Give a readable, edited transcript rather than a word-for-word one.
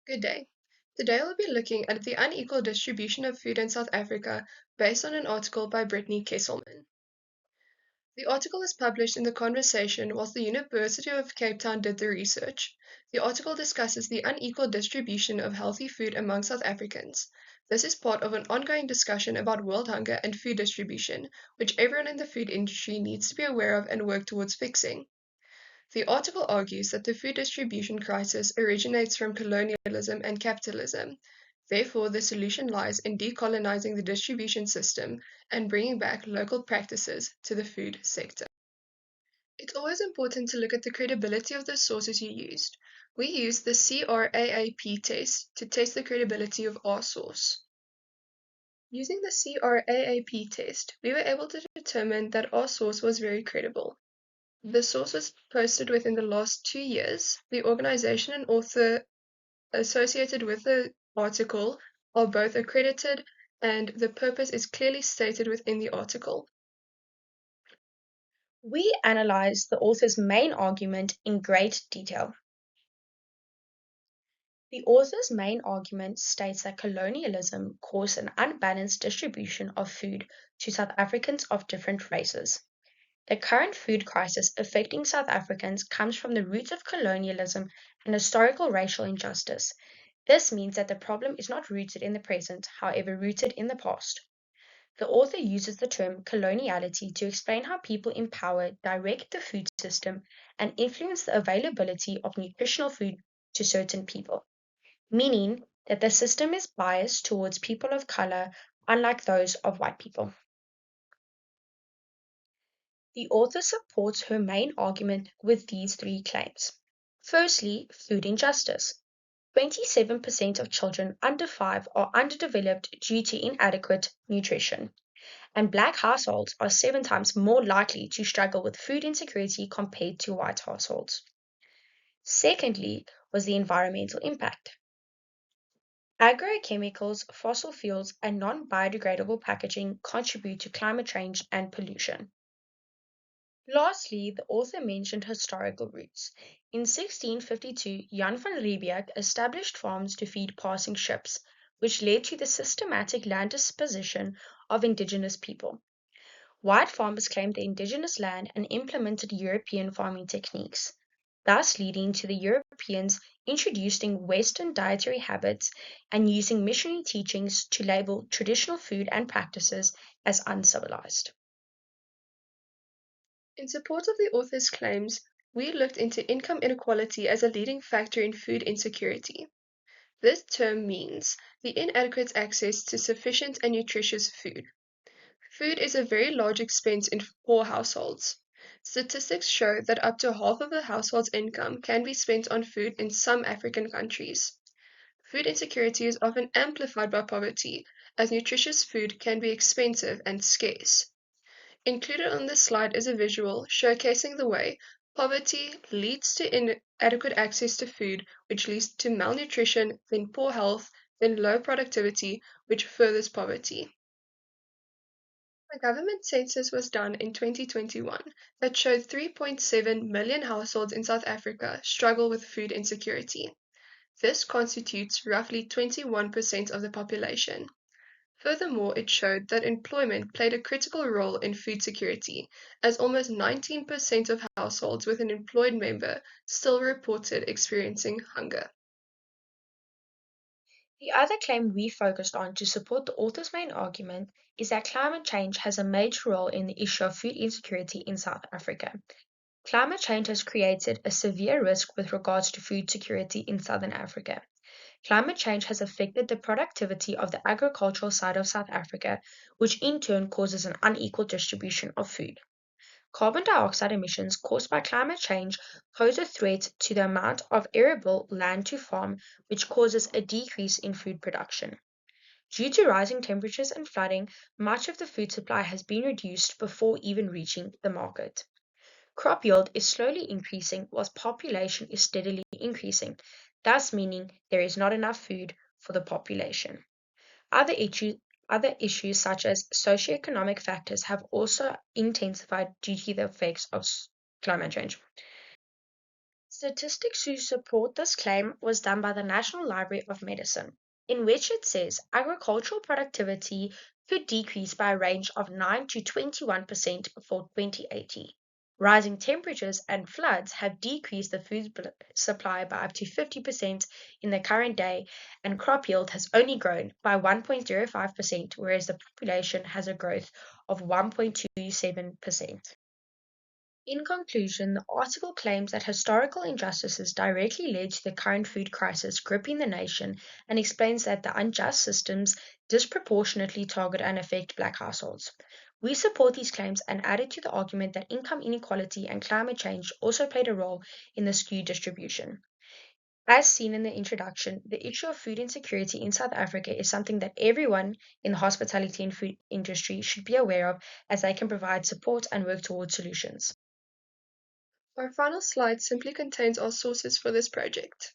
Good day. Today we'll be looking at the unequal distribution of food in South Africa based on an article by Brittany Kesselman. The article is published in The Conversation whilst the University of Cape Town did the research. The article discusses the unequal distribution of healthy food among South Africans. This is part of an ongoing discussion about world hunger and food distribution, which everyone in the food industry needs to be aware of and work towards fixing. The article argues that the food distribution crisis originates from colonialism and capitalism. Therefore, the solution lies in decolonizing the distribution system and bringing back local practices to the food sector. It's always important to look at the credibility of the sources you used. We used the CRAAP test to test the credibility of our source. Using the CRAAP test, we were able to determine that our source was very credible. The source was posted within the last 2 years. The organization and author associated with the article are both accredited, and the purpose is clearly stated within the article. We analyze the author's main argument in great detail. The author's main argument states that colonialism caused an unbalanced distribution of food to South Africans of different races. The current food crisis affecting South Africans comes from the roots of colonialism and historical racial injustice. This means that the problem is not rooted in the present, however rooted in the past. The author uses the term coloniality to explain how people in power direct the food system and influence the availability of nutritional food to certain people, meaning that the system is biased towards people of color, unlike those of white people. The author supports her main argument with these three claims. Firstly, food injustice. 27% of children under 5 are underdeveloped due to inadequate nutrition, and Black households are 7 times more likely to struggle with food insecurity compared to white households. Secondly, was the environmental impact. Agrochemicals, fossil fuels, and non-biodegradable packaging contribute to climate change and pollution. Lastly, the author mentioned historical roots. In 1652, Jan van Riebeeck established farms to feed passing ships, which led to the systematic land disposition of indigenous people. White farmers claimed the indigenous land and implemented European farming techniques, thus leading to the Europeans introducing Western dietary habits and using missionary teachings to label traditional food and practices as uncivilized. In support of the author's claims, we looked into income inequality as a leading factor in food insecurity. This term means the inadequate access to sufficient and nutritious food. Food is a very large expense in poor households. Statistics show that up to half of a household's income can be spent on food in some African countries. Food insecurity is often amplified by poverty, as nutritious food can be expensive and scarce. Included on this slide is a visual showcasing the way poverty leads to inadequate access to food, which leads to malnutrition, then poor health, then low productivity, which furthers poverty. A government census was done in 2021 that showed 3.7 million households in South Africa struggle with food insecurity. This constitutes roughly 21% of the population. Furthermore, it showed that employment played a critical role in food security, as almost 19% of households with an employed member still reported experiencing hunger. The other claim we focused on to support the author's main argument is that climate change has a major role in the issue of food insecurity in South Africa. Climate change has created a severe risk with regards to food security in Southern Africa. Climate change has affected the productivity of the agricultural side of South Africa, which in turn causes an unequal distribution of food. Carbon dioxide emissions caused by climate change pose a threat to the amount of arable land to farm, which causes a decrease in food production. Due to rising temperatures and flooding, much of the food supply has been reduced before even reaching the market. Crop yield is slowly increasing whilst population is steadily increasing, thus meaning there is not enough food for the population. Other issues such as socioeconomic factors have also intensified due to the effects of climate change. Statistics to support this claim was done by the National Library of Medicine, in which it says agricultural productivity could decrease by a range of 9 to 21% before 2080. Rising temperatures and floods have decreased the food supply by up to 50% in the current day, and crop yield has only grown by 1.05%, whereas the population has a growth of 1.27%. In conclusion, the article claims that historical injustices directly led to the current food crisis gripping the nation and explains that the unjust systems disproportionately target and affect Black households. We support these claims and added to the argument that income inequality and climate change also played a role in the skewed distribution. As seen in the introduction, the issue of food insecurity in South Africa is something that everyone in the hospitality and food industry should be aware of, as they can provide support and work towards solutions. Our final slide simply contains our sources for this project.